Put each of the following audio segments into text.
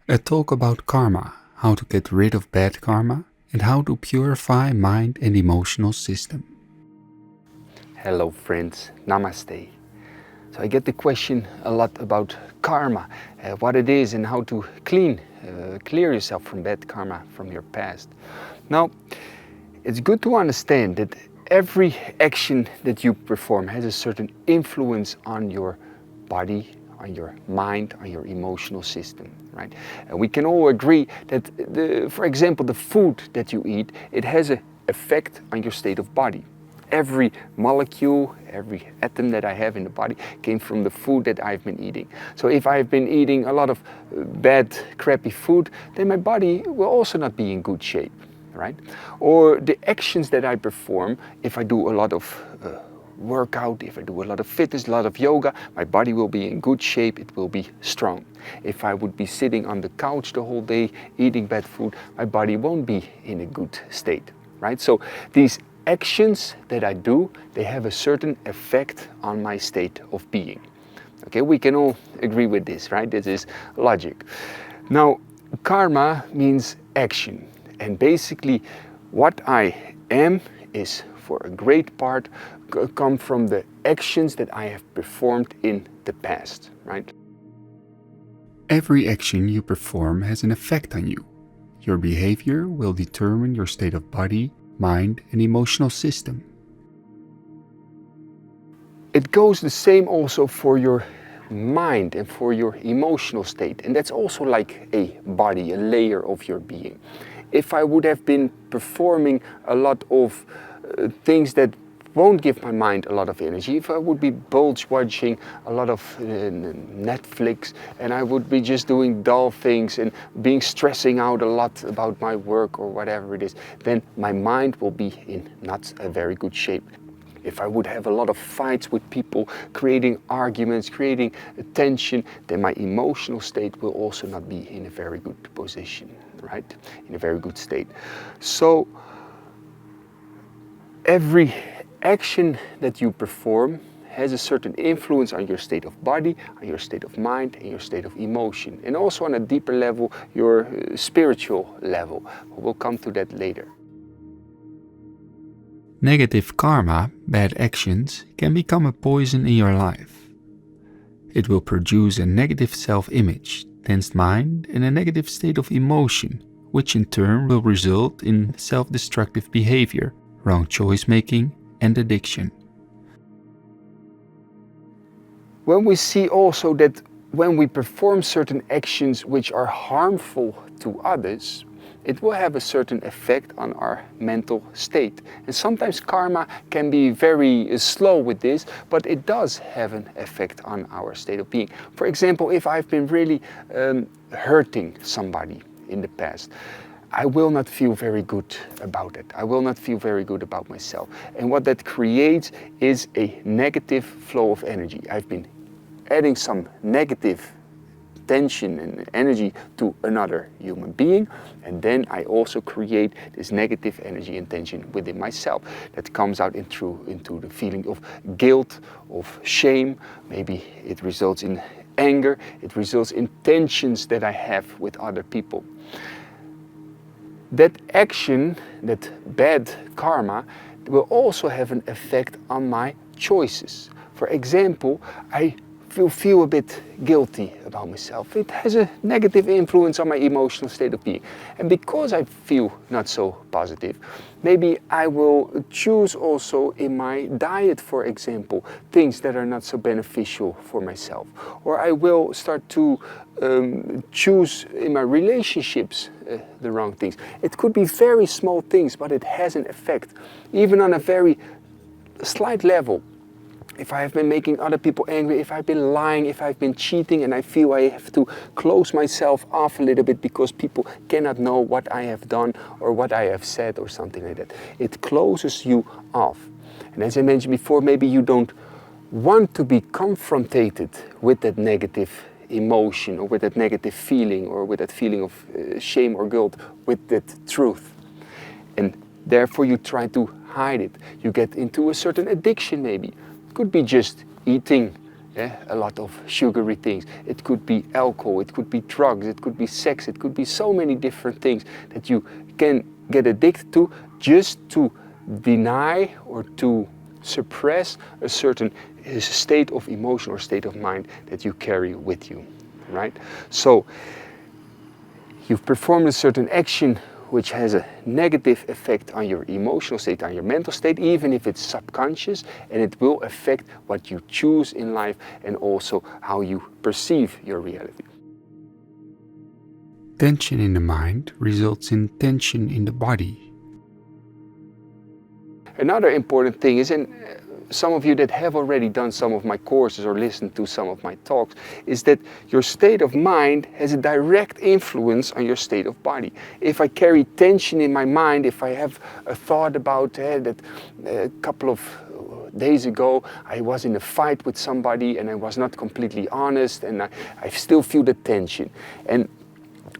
A talk about karma, how to get rid of bad karma, and how to purify mind and emotional system. Hello friends, Namaste. So I get the question a lot about karma, what it is and how to clear yourself from bad karma from your past. Now, it's good to understand that every action that you perform has a certain influence on your body, on your mind, on your emotional system, right? And we can all agree that, for example, the food that you eat, it has an effect on your state of body. Every molecule, every atom that I have in the body came from the food that I've been eating. So if I've been eating a lot of bad, crappy food, then my body will also not be in good shape, right? Or the actions that I perform, if I do a lot of workout, if I do a lot of fitness, a lot of yoga, my body will be in good shape, it will be strong. If I would be sitting on the couch the whole day eating bad food, my body won't be in a good state, right? So these actions that I do, they have a certain effect on my state of being. Okay, we can all agree with this, right? This is logic. Now, karma means action. And basically, what I am is, for a great part, come from the actions that I have performed in the past, right? Every action you perform has an effect on you. Your behavior will determine your state of body, mind, and emotional system. It goes the same also for your mind and for your emotional state. And that's also like a body, a layer of your being. If I would have been performing a lot of things that won't give my mind a lot of energy, if I would be binge watching a lot of Netflix and I would be just doing dull things and stressing out a lot about my work or whatever it is, then my mind will be in not a very good shape. If I would have a lot of fights with people, creating arguments, creating tension, then my emotional state will also not be in a very good position, right? In a very good state. So every action that you perform has a certain influence on your state of body, on your state of mind, and your state of emotion. And also on a deeper level, your spiritual level. We'll come to that later. Negative karma, bad actions, can become a poison in your life. It will produce a negative self-image, tensed mind, and a negative state of emotion, which in turn will result in self-destructive behavior, wrong choice making, and addiction. When we see also that when we perform certain actions which are harmful to others, it will have a certain effect on our mental state. And sometimes karma can be very slow with this, but it does have an effect on our state of being. For example, if I've been really hurting somebody in the past, I will not feel very good about it. I will not feel very good about myself. And what that creates is a negative flow of energy. I've been adding some negative tension and energy to another human being, and then I also create this negative energy and tension within myself that comes out into the feeling of guilt, of shame. Maybe it results in anger, it results in tensions that I have with other people. That action, that bad karma, will also have an effect on my choices. For example, I feel a bit guilty about myself. It has a negative influence on my emotional state of being. And because I feel not so positive, maybe I will choose also in my diet, for example, things that are not so beneficial for myself. Or I will start to choose in my relationships the wrong things. It could be very small things, but it has an effect, even on a very slight level. If I have been making other people angry, if I've been lying, if I've been cheating, and I feel I have to close myself off a little bit because people cannot know what I have done or what I have said or something like that. It closes you off. And as I mentioned before, maybe you don't want to be confronted with that negative emotion or with that negative feeling or with that feeling of shame or guilt, with that truth. And therefore you try to hide it. You get into a certain addiction maybe. Could be just eating a lot of sugary things. It could be alcohol, it could be drugs, it could be sex, it could be so many different things that you can get addicted to just to deny or to suppress a certain state of emotion or state of mind that you carry with you, right? So you've performed a certain action which has a negative effect on your emotional state, on your mental state, even if it's subconscious, and it will affect what you choose in life and also how you perceive your reality. Tension in the mind results in tension in the body. Another important thing is, and some of you that have already done some of my courses or listened to some of my talks, is that your state of mind has a direct influence on your state of body. If I carry tension in my mind, if I have a thought about that a couple of days ago I was in a fight with somebody and I was not completely honest, and I still feel the tension, and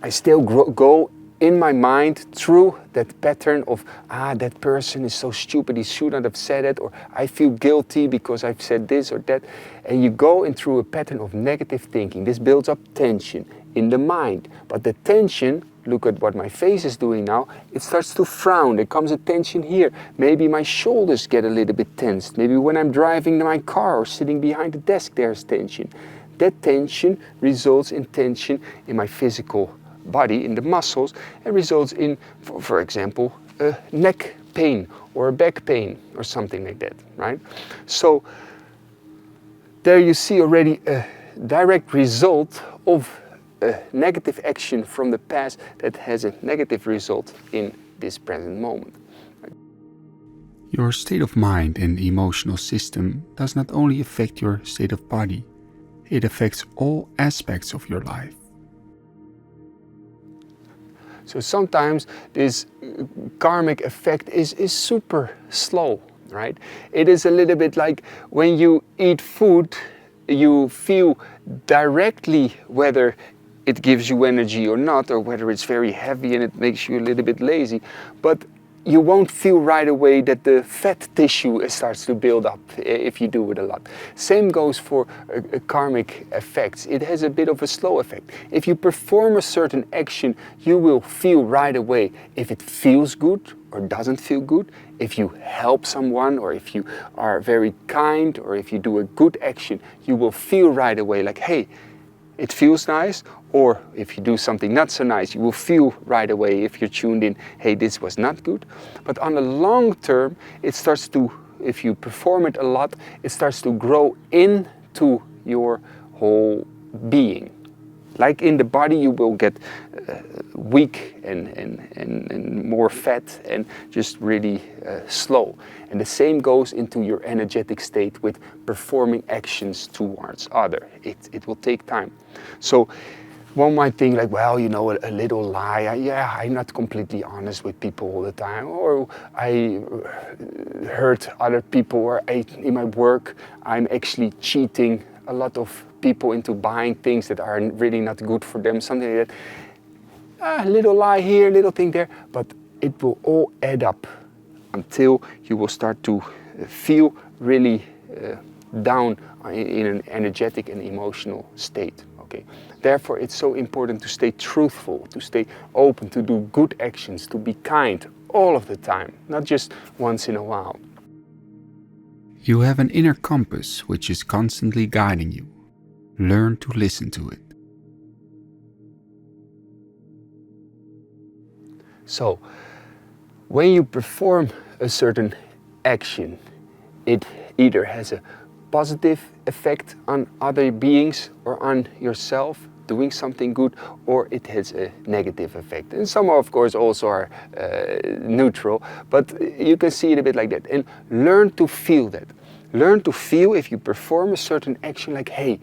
I still go in my mind through that pattern of, that person is so stupid, he should not have said it, or I feel guilty because I've said this or that. And you go in through a pattern of negative thinking. This builds up tension in the mind. But the tension, look at what my face is doing now, it starts to frown. There comes a tension here. Maybe my shoulders get a little bit tensed. Maybe when I'm driving my car or sitting behind the desk, there's tension. That tension results in tension in my physical body, in the muscles, and results in, for example, a neck pain or a back pain or something like that, right? So there you see already a direct result of a negative action from the past that has a negative result in this present moment. Your state of mind and emotional system does not only affect your state of body, it affects all aspects of your life. So sometimes this karmic effect is super slow, right? It is a little bit like when you eat food, you feel directly whether it gives you energy or not, or whether it's very heavy and it makes you a little bit lazy, but you won't feel right away that the fat tissue starts to build up if you do it a lot. Same goes for karmic effects. It has a bit of a slow effect. If you perform a certain action, you will feel right away if it feels good or doesn't feel good. If you help someone, or if you are very kind, or if you do a good action, you will feel right away like, hey, it feels nice. Or if you do something not so nice, you will feel right away if you're tuned in, hey, this was not good. But on the long term, it starts to, if you perform it a lot, it starts to grow into your whole being. Like in the body, you will get weak and more fat and just really slow. And the same goes into your energetic state with performing actions towards other. It will take time. So one might think like, well, you know, a little lie. I'm not completely honest with people all the time. Or I hurt other people, or in my work, I'm actually cheating a lot of people into buying things that are really not good for them, something like that. A little lie here, little thing there, but it will all add up until you will start to feel really down in an energetic and emotional state. Okay. Therefore, it's so important to stay truthful, to stay open, to do good actions, to be kind all of the time, not just once in a while. You have an inner compass which is constantly guiding you. Learn to listen to it. So, when you perform a certain action, it either has a positive effect on other beings or on yourself, doing something good, or it has a negative effect. And some, of course, also are neutral, but you can see it a bit like that. And learn to feel that. Learn to feel if you perform a certain action like, hey,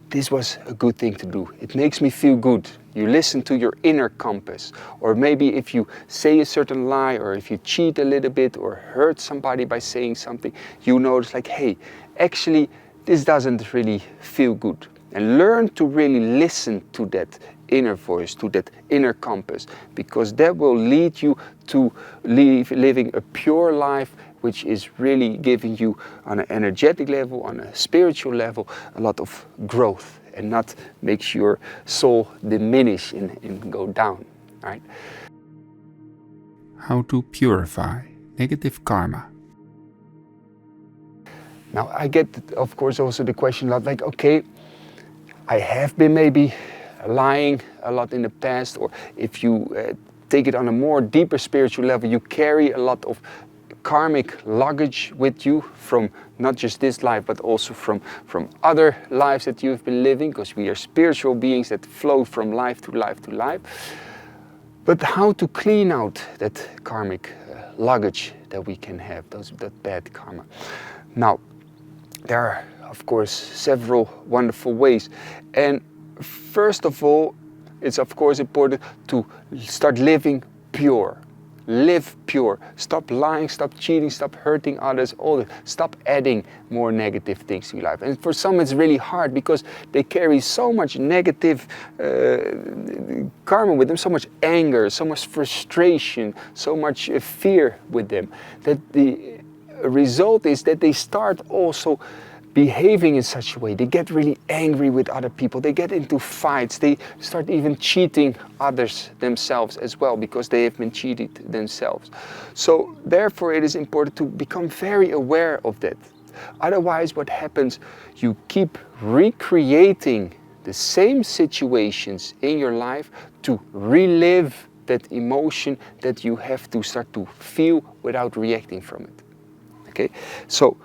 this was a good thing to do. It makes me feel good. You listen to your inner compass. Or maybe if you say a certain lie, or if you cheat a little bit, or hurt somebody by saying something, you notice like, hey, actually, this doesn't really feel good. And learn to really listen to that inner voice, to that inner compass, because that will lead you to living a pure life which is really giving you on an energetic level, on a spiritual level, a lot of growth, and not makes your soul diminish and go down, right? How to purify negative karma. Now I get, of course, also the question a lot, like, okay, I have been maybe lying a lot in the past, or if you take it on a more deeper spiritual level, you carry a lot of karmic luggage with you from not just this life, but also from other lives that you've been living, because we are spiritual beings that flow from life to life to life. But how to clean out that karmic luggage that we can have, that bad karma? Now, there are, of course, several wonderful ways. And first of all, it's of course important to start living pure. Live pure. Stop lying, stop cheating, stop hurting others, stop adding more negative things to your life. And for some it's really hard because they carry so much negative karma with them, so much anger, so much frustration, so much fear with them, that the result is that they start also behaving in such a way. They get really angry with other people. They get into fights. They start even cheating others themselves as well, because they have been cheated themselves. So therefore it is important to become very aware of that. Otherwise what happens, you keep recreating the same situations in your life to relive that emotion that you have to start to feel without reacting from it. Okay, so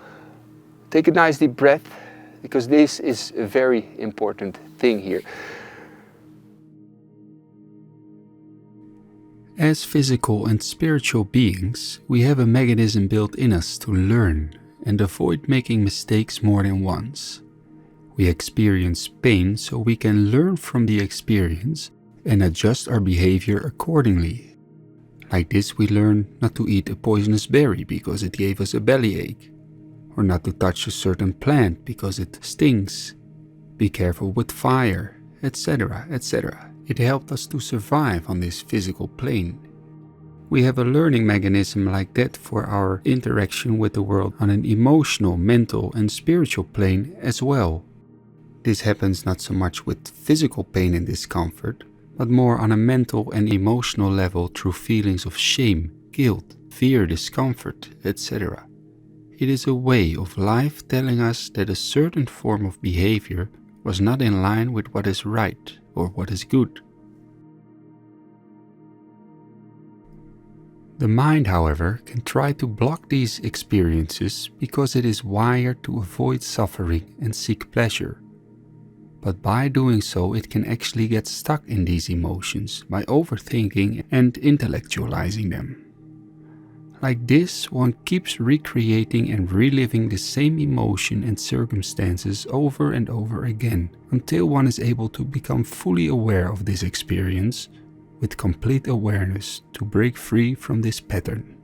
take a nice deep breath, because this is a very important thing here. As physical and spiritual beings, we have a mechanism built in us to learn and avoid making mistakes more than once. We experience pain so we can learn from the experience and adjust our behavior accordingly. Like this, we learn not to eat a poisonous berry because it gave us a bellyache, or not to touch a certain plant because it stings. Be careful with fire, etc., etc. It helped us to survive on this physical plane. We have a learning mechanism like that for our interaction with the world on an emotional, mental and spiritual plane as well. This happens not so much with physical pain and discomfort, but more on a mental and emotional level through feelings of shame, guilt, fear, discomfort, etc. It is a way of life telling us that a certain form of behavior was not in line with what is right or what is good. The mind, however, can try to block these experiences because it is wired to avoid suffering and seek pleasure. But by doing so, it can actually get stuck in these emotions by overthinking and intellectualizing them. Like this, one keeps recreating and reliving the same emotion and circumstances over and over again, until one is able to become fully aware of this experience, with complete awareness to break free from this pattern.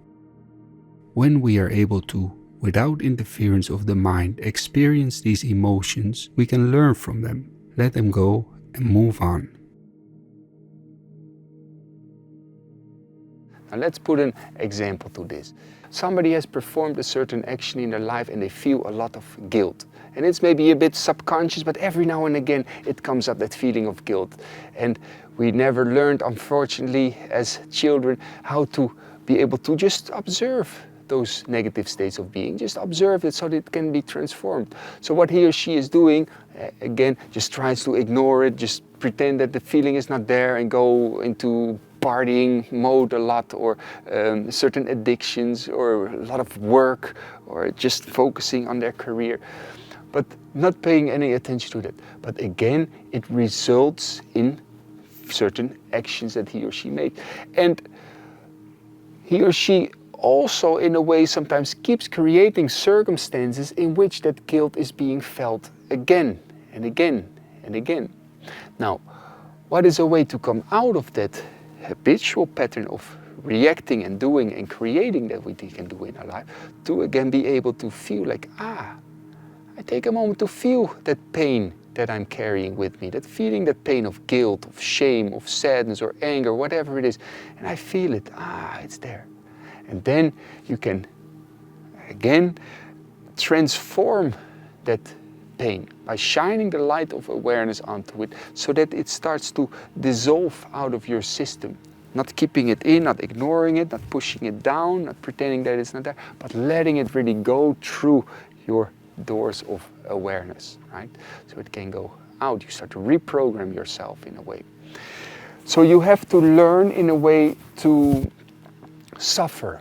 When we are able to, without interference of the mind, experience these emotions, we can learn from them, let them go and move on. Now let's put an example to this. Somebody has performed a certain action in their life and they feel a lot of guilt. And it's maybe a bit subconscious, but every now and again it comes up, that feeling of guilt. And we never learned, unfortunately, as children, how to be able to just observe those negative states of being. Just observe it so that it can be transformed. So what he or she is doing, again, just tries to ignore it, just pretend that the feeling is not there and go into partying mode a lot, or certain addictions, or a lot of work, or just focusing on their career, but not paying any attention to that. But again, it results in certain actions that he or she made. And he or she also, in a way, sometimes keeps creating circumstances in which that guilt is being felt again and again and again. Now, what is a way to come out of that habitual pattern of reacting and doing and creating that we can do in our life, to again be able to feel like, I take a moment to feel that pain that I'm carrying with me, that feeling, that pain of guilt, of shame, of sadness or anger, whatever it is, and I feel it, it's there. And then you can again, transform that pain by shining the light of awareness onto it so that it starts to dissolve out of your system. Not keeping it in, not ignoring it, not pushing it down, not pretending that it's not there, but letting it really go through your doors of awareness, right? So it can go out. You start to reprogram yourself in a way. So you have to learn in a way to suffer.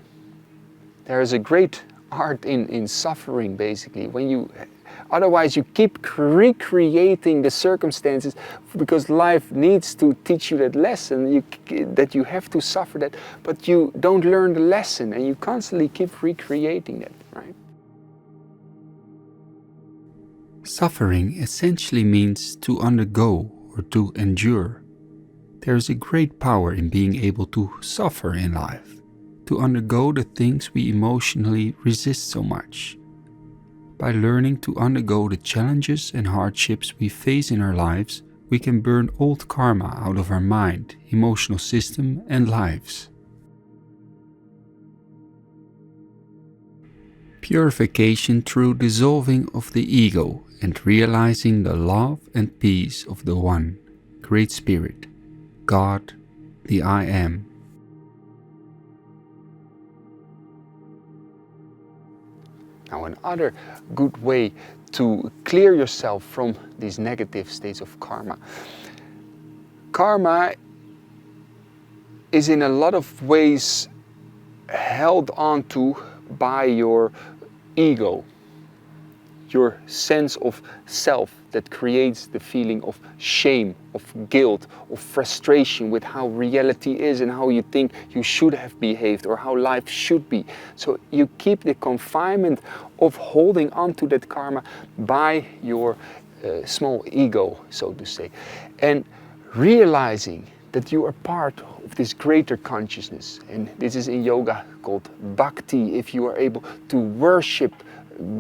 There is a great art in suffering, basically. Otherwise you keep recreating the circumstances because life needs to teach you that lesson, that you have to suffer that, but you don't learn the lesson and you constantly keep recreating that, right? Suffering essentially means to undergo or to endure. There is a great power in being able to suffer in life, to undergo the things we emotionally resist so much. By learning to undergo the challenges and hardships we face in our lives, we can burn old karma out of our mind, emotional system and lives. Purification through dissolving of the ego and realizing the love and peace of the One, Great Spirit, God, the I Am. Now, another good way to clear yourself from these negative states of karma. Karma is in a lot of ways held onto by your ego, your sense of self that creates the feeling of shame, of guilt, of frustration with how reality is and how you think you should have behaved or how life should be. So you keep the confinement of holding on to that karma by your small ego, so to say, and realizing that you are part of this greater consciousness. And this is in yoga called bhakti, if you are able to worship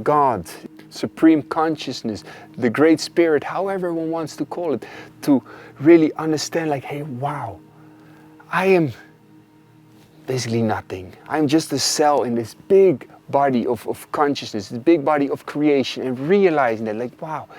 God, Supreme Consciousness, the Great Spirit, however one wants to call it, to really understand like, hey, wow, I am basically nothing. I'm just a cell in this big body of consciousness, this big body of creation, and realizing that like, wow,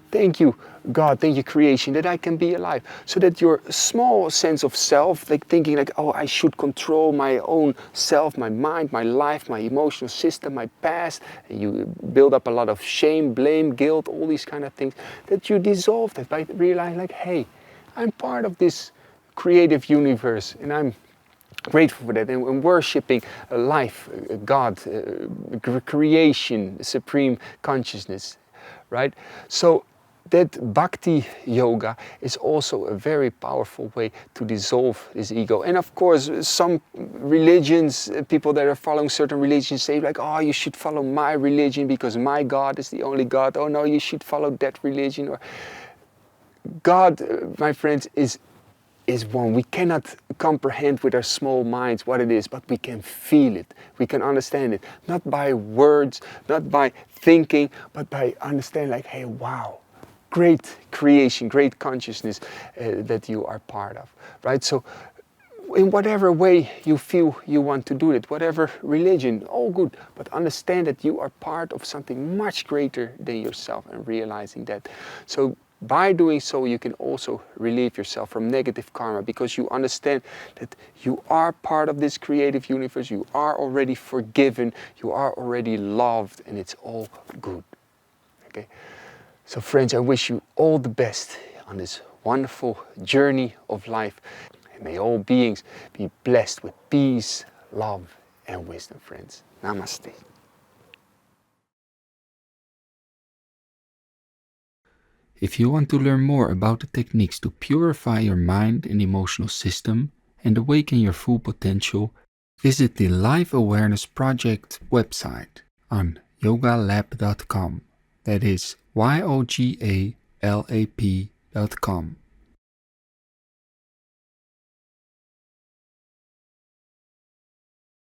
thank you, God, thank you, creation, that I can be alive. So that your small sense of self, like thinking like, oh, I should control my own self, my mind, my life, my emotional system, my past, and you build up a lot of shame, blame, guilt, all these kind of things, that you dissolve that by realizing like, hey, I'm part of this creative universe, and I'm grateful for that, and worshipping life, God, creation, supreme consciousness, right? So that bhakti yoga is also a very powerful way to dissolve this ego. And of course, some religions, people that are following certain religions say like, oh, you should follow my religion because my God is the only God. Oh no, you should follow that religion. Or God, my friends, is one. We cannot comprehend with our small minds what it is, but we can feel it. We can understand it, not by words, not by thinking, but by understanding like, hey, wow, great creation, great consciousness that you are part of, right? So in whatever way you feel you want to do it, whatever religion, all good, but understand that you are part of something much greater than yourself and realizing that. So by doing so, you can also relieve yourself from negative karma because you understand that you are part of this creative universe, you are already forgiven, you are already loved, and it's all good. Okay? So friends, I wish you all the best on this wonderful journey of life. And may all beings be blessed with peace, love, and wisdom, friends. Namaste. If you want to learn more about the techniques to purify your mind and emotional system and awaken your full potential, visit the Life Awareness Project website on yogalab.com. That is yogalab.com.